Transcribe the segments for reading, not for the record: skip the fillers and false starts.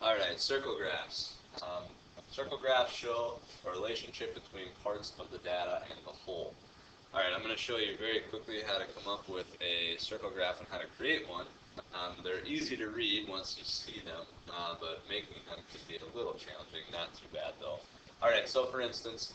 Alright, circle graphs. Circle graphs show a relationship between parts of the data and the whole. Alright, I'm going to show you very quickly how to come up with a circle graph and how to create one. They're easy to read once you see them, but making them can be a little challenging, not too bad though. Alright, so for instance,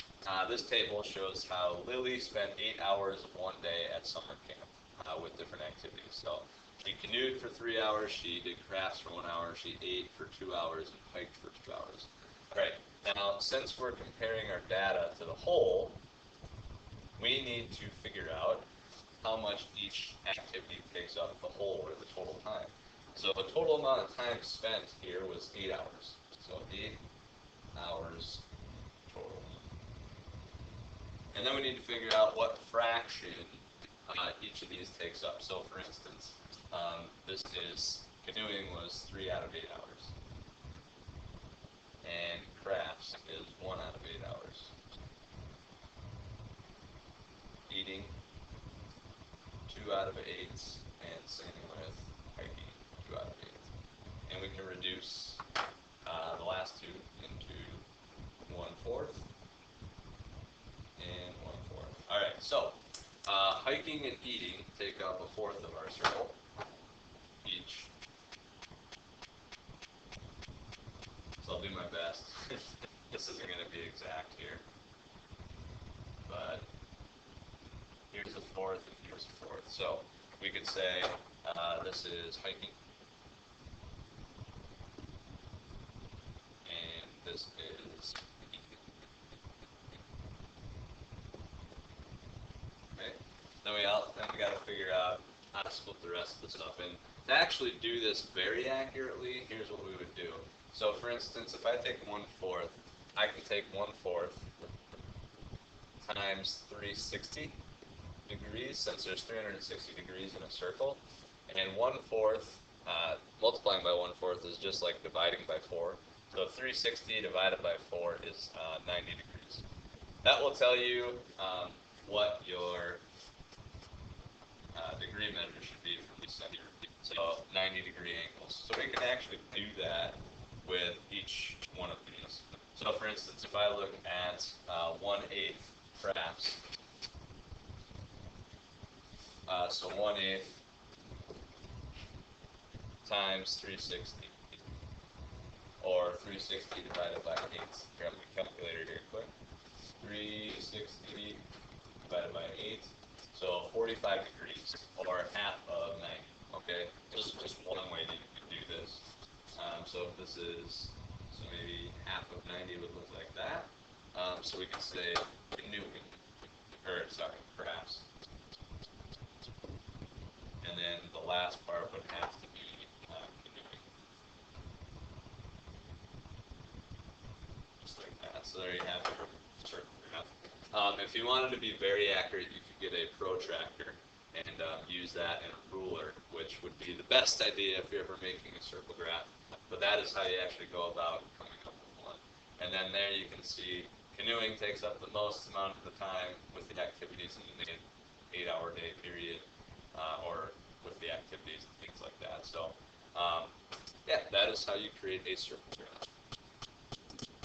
this table shows how Lily spent 8 hours of one day at summer camp with different activities. So she canoed for 3 hours, she did crafts for 1 hour, she ate for 2 hours, and hiked for 2 hours. Alright, now since we're comparing our data to the whole, we need to figure out how much each activity takes up the whole or the total time. So the total amount of time spent here was 8 hours. So 8 hours total. And then we need to figure out what fraction each of these takes up. So for instance, this is canoeing was 3 out of 8 hours. And crafts is 1 out of 8 hours. Eating, 2 out of 8, and same with hiking, 2 out of 8. And we can reduce the last two into 1/4 and 1/4. Alright, so hiking and eating take up 1/4 of our circle each. So I'll do my best. This isn't going to be exact here, but here's a 1/4 and here's a 1/4. So we could say this is hiking, and this is eating. Okay. Then we got to figure out how to split the rest of the stuff. And to actually do this very accurately, here's what we would do. So for instance, if I take 1/4, I can take 1/4 times 360 degrees, since there's 360 degrees in a circle, and 1/4 multiplying by 1/4 is just like dividing by 4. So 360 divided by 4 is 90 degrees. That will tell you what your degree measure should be from the center. So 90-degree angles. So we can actually do that with each one of these. So for instance, if I look at 1/8 crafts, so 1/8 times 360, or 360 divided by 8. Grab my calculator here quick. 360 divided by 8, so 45 degrees, or half of 90. Okay, just one way to do this. So if this is, so maybe half of 90 would look like that. So we could say canoeing, or sorry, crafts. And then the last part would have to be canoeing. Just like that. So there you have your circle graph. If you wanted to be very accurate, you could get a protractor and use that and a ruler, which would be the best idea if you're ever making a circle graph. But that is how you actually go about coming up with one. And then there you can see canoeing takes up the most amount of the time with the activities in the 8-hour day period, or with the activities and things like that. So yeah, that is how you create a circle graph.